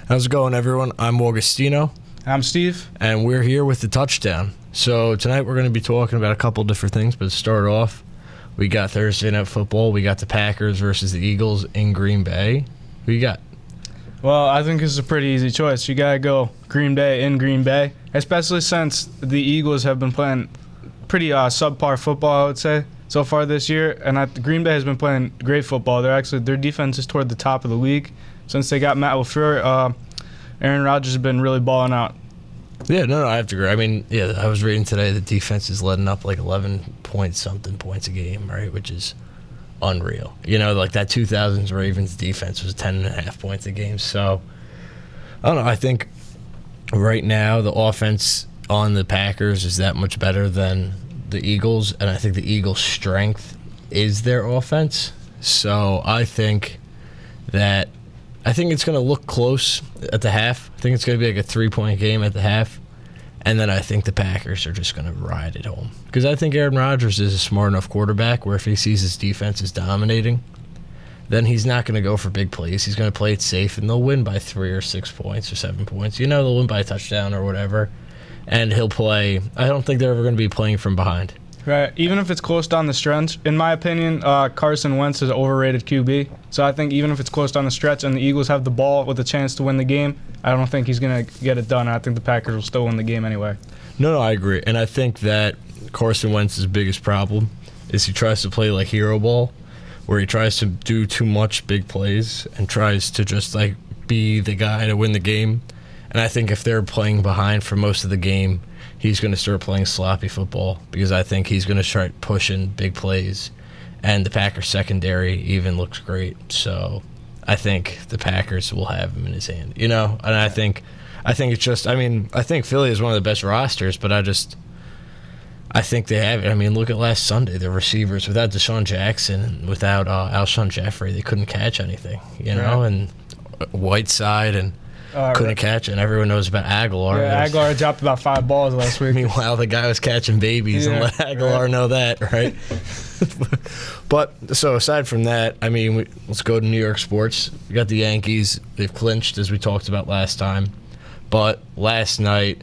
How's it going, everyone? I'm Augustino. I'm Steve. And we're here with the touchdown. So tonight we're going to be talking about a couple different things, but to start off, we got Thursday Night Football. We got the Packers versus the Eagles in Green Bay. Who you got? Well, I think this is a pretty easy choice. You got to go Green Bay in Green Bay, especially since the Eagles have been playing pretty subpar football, I would say, so far this year. And Green Bay has been playing great football. Their defense is toward the top of the league. Since they got Matt LaFleur, Aaron Rodgers has been really balling out. Yeah, no, I have to agree. I mean, yeah, I was reading today the defense is letting up like 11-point-something points a game, right, which is unreal. You know, like that 2000s Ravens defense was 10.5 points a game. So, I don't know. I think right now the offense on the Packers is that much better than the Eagles, and I think the Eagles' strength is their offense. So, I think it's going to look close at the half. I think it's going to be like a 3-point game at the half. And then I think the Packers are just going to ride it home. Because I think Aaron Rodgers is a smart enough quarterback where if he sees his defense is dominating, then he's not going to go for big plays. He's going to play it safe, and they'll win by 3 or 6 points or 7 points. You know, they'll win by a touchdown or whatever. And he'll play. I don't think they're ever going to be playing from behind. Right. Even if it's close down the stretch, in my opinion, Carson Wentz is an overrated QB. So I think even if it's close down the stretch and the Eagles have the ball with a chance to win the game, I don't think he's going to get it done. I think the Packers will still win the game anyway. No, I agree. And I think that Carson Wentz's biggest problem is he tries to play like hero ball, where he tries to do too much big plays and tries to just like be the guy to win the game. And I think if they're playing behind for most of the game, he's going to start playing sloppy football because I think he's going to start pushing big plays. And the Packers secondary even looks great. So I think the Packers will have him in his hand. You know, and I think it's just, I mean, I think Philly is one of the best rosters, but I think they have it. I mean, look at last Sunday, the receivers, without Deshaun Jackson, without Alshon Jeffrey, they couldn't catch anything, you know, and Whiteside and couldn't catch it, and everyone knows about Aguilar. Yeah, Aguilar dropped about 5 balls last week. Meanwhile, the guy was catching babies, and let Aguilar know that, right? But, so aside from that, I mean, let's go to New York sports. We got the Yankees. They've clinched, as we talked about last time. But last night,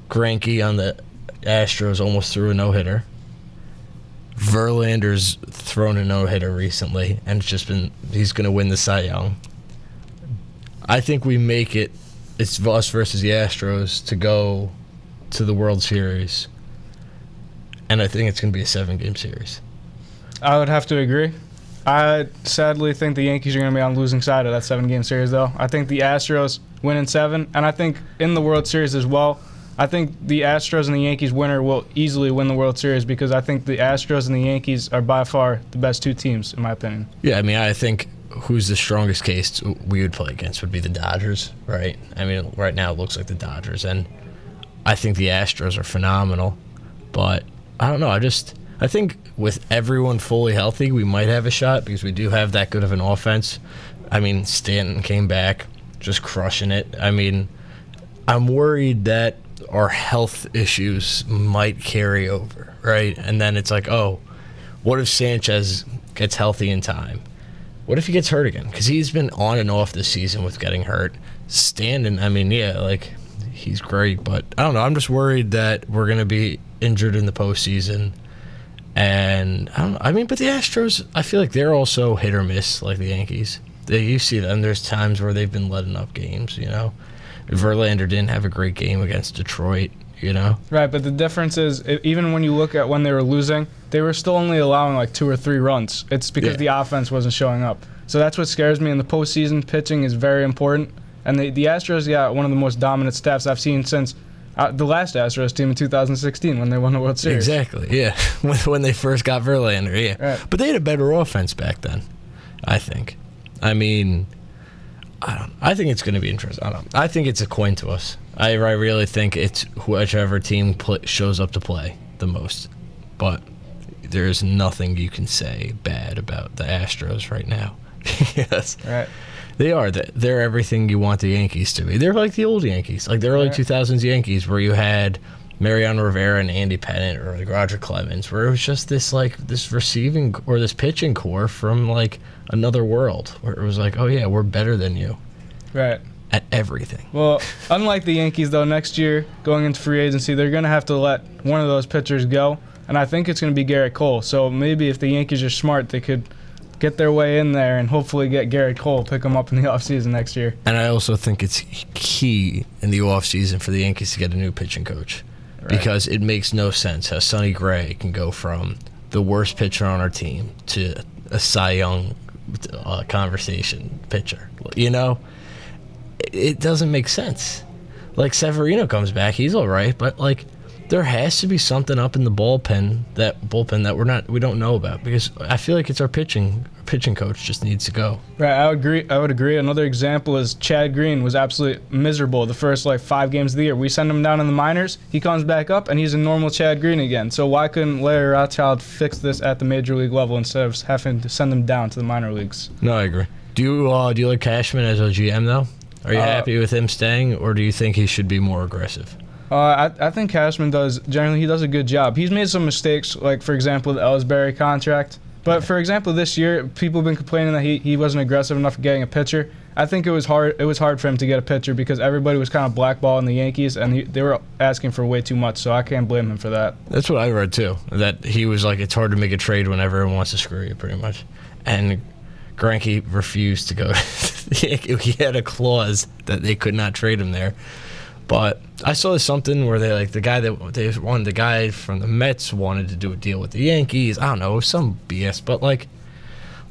Greinke on the Astros almost threw a no-hitter. Verlander's thrown a no-hitter recently, and he's going to win the Cy Young. I think we make it, it's us versus the Astros, to go to the World Series. And I think it's going to be a 7-game series. I would have to agree. I sadly think the Yankees are going to be on the losing side of that 7-game series, though. I think the Astros win in 7, and I think in the World Series as well, I think the Astros and the Yankees winner will easily win the World Series because I think the Astros and the Yankees are by far the best 2 teams, in my opinion. Yeah, I mean, I think who's the strongest case we would play against would be the Dodgers, right? I mean, right now it looks like the Dodgers, and I think the Astros are phenomenal, but I don't know. I think with everyone fully healthy, we might have a shot because we do have that good of an offense. I mean, Stanton came back just crushing it. I mean, I'm worried that our health issues might carry over, right? And then it's like, oh, what if Sanchez gets healthy in time? What if he gets hurt again? Because he's been on and off this season with getting hurt. Stanton, I mean, yeah, like, he's great, but I don't know. I'm just worried that we're going to be injured in the postseason. And I don't know. I mean, but the Astros, I feel like they're also hit or miss like the Yankees. You see them. There's times where they've been letting up games, you know. Verlander didn't have a great game against Detroit, you know. Right, but the difference is, even when you look at when they were losing, they were still only allowing like 2 or 3 runs. It's because the offense wasn't showing up. So that's what scares me in the postseason. Pitching is very important. And the Astros got one of the most dominant staffs I've seen since the last Astros team in 2016 when they won the World Series. Exactly, yeah. When they first got Verlander, yeah. Right. But they had a better offense back then, I think. I mean, I think it's going to be interesting. I think it's a coin to us. I really think it's whichever team shows up to play the most. But there's nothing you can say bad about the Astros right now. Yes. Right. They are. They're everything you want the Yankees to be. They're like the old Yankees, like the early 2000s Yankees, where you had Mariano Rivera and Andy Pettitte or like Roger Clemens, where it was just this receiving or this pitching core from like another world, where it was like, oh yeah, we're better than you. Right. at everything. Well, unlike the Yankees, though, next year, going into free agency, they're going to have to let one of those pitchers go, and I think it's going to be Garrett Cole. So maybe if the Yankees are smart, they could get their way in there and hopefully get Garrett Cole, pick him up in the offseason next year. And I also think it's key in the offseason for the Yankees to get a new pitching coach. Right. Because it makes no sense how Sonny Gray can go from the worst pitcher on our team to a Cy Young conversation pitcher. You know? It doesn't make sense. Like, Severino comes back, he's all right, but, like, there has to be something up in the bullpen that we don't know about, because I feel like it's our pitching coach just needs to go. Right, I would agree. Another example is Chad Green was absolutely miserable the first 5 games of the year. We send him down in the minors, he comes back up, and he's a normal Chad Green again. So why couldn't Larry Rothschild fix this at the major league level instead of having to send him down to the minor leagues? No, I agree. Do you like Cashman as a GM though? Are you happy with him staying, or do you think he should be more aggressive? I think Cashman does a good job. He's made some mistakes, like, for example, the Ellsbury contract. But, for example, this year, people have been complaining that he wasn't aggressive enough for getting a pitcher. I think it was hard for him to get a pitcher because everybody was kind of blackballing the Yankees, and they were asking for way too much, so I can't blame him for that. That's what I read, too, that he was like, it's hard to make a trade when everyone wants to screw you, pretty much. And Greinke refused to go. He had a clause that they could not trade him there. But I saw something where the guy from the Mets wanted to do a deal with the Yankees. I don't know, some BS. But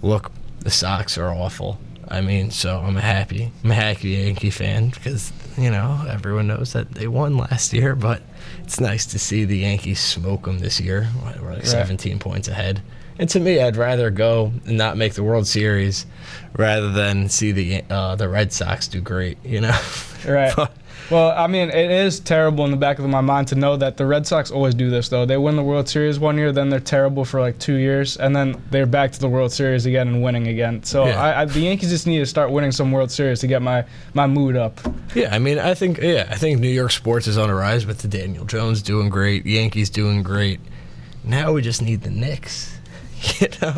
look, the Sox are awful. I mean, so I'm a happy Yankee fan because everyone knows that they won last year. But it's nice to see the Yankees smoke them this year. We're like 17 points ahead. And to me, I'd rather go and not make the World Series rather than see the Red Sox do great. Right. Well, I mean, it is terrible in the back of my mind to know that the Red Sox always do this, though. They win the World Series one year, then they're terrible for 2 years, and then they're back to the World Series again and winning again. So yeah. The Yankees just need to start winning some World Series to get my mood up. Yeah, I mean, I think New York sports is on a rise with the Daniel Jones doing great, Yankees doing great. Now we just need the Knicks.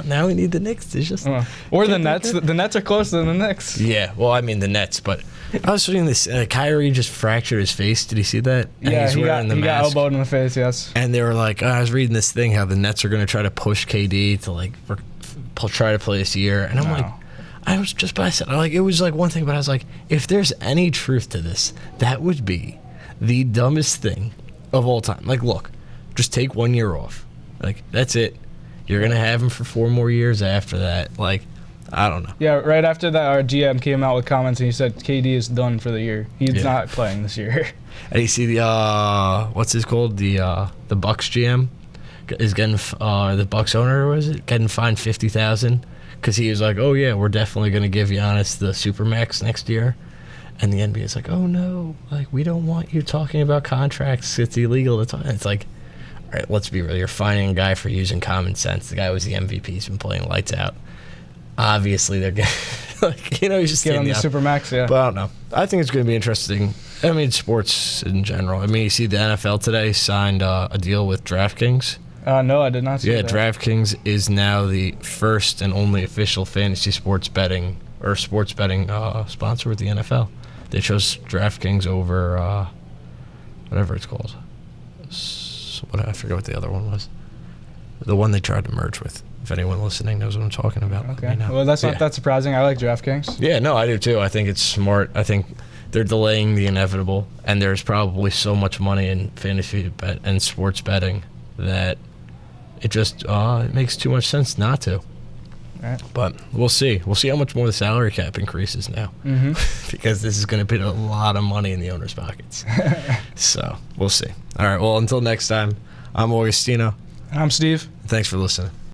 Now we need the Knicks to just... or the Nets. The Nets are closer than the Knicks. Yeah, well, I mean the Nets, but... I was reading this. Kyrie just fractured his face. Did you see that? Yeah, he got elbowed in the face, yes. And they were like, I was reading this thing how the Nets are going to try to push KD to try to play this year. And I'm like, I was just by said, it was one thing, but I was like, if there's any truth to this, that would be the dumbest thing of all time. Look, just take 1 year off. That's it. You're going to have him for 4 more years after that. I don't know. Yeah, right after that, our GM came out with comments and he said KD is done for the year. He's not playing this year. And you see the what's his called the Bucks GM is getting the Bucks owner getting fined $50,000 because he was like, oh yeah, we're definitely going to give Giannis the Supermax next year, and the NBA is like, oh no, we don't want you talking about contracts. It's illegal. It's like, all right, let's be real. You're fining a guy for using common sense. The guy was the MVP. He's been playing lights out. Obviously, they're getting, he's just get on the Supermax, yeah. But I don't know. I think it's going to be interesting. I mean, sports in general. I mean, you see the NFL today signed a deal with DraftKings. No, I did not see that. Yeah, DraftKings is now the first and only official fantasy sports betting sponsor with the NFL. They chose DraftKings over whatever it's called. I forget what the other one was. The one they tried to merge with. If anyone listening knows what I'm talking about. Okay. Well, that's not that surprising. I like DraftKings. Yeah, no, I do too. I think it's smart. I think they're delaying the inevitable, and there's probably so much money in fantasy and sports betting that it just it makes too much sense not to. Right. But we'll see. We'll see how much more the salary cap increases now. Mm-hmm. Because this is going to put a lot of money in the owners' pockets. So we'll see. All right, well, until next time, I'm Augustino. I'm Steve. Thanks for listening.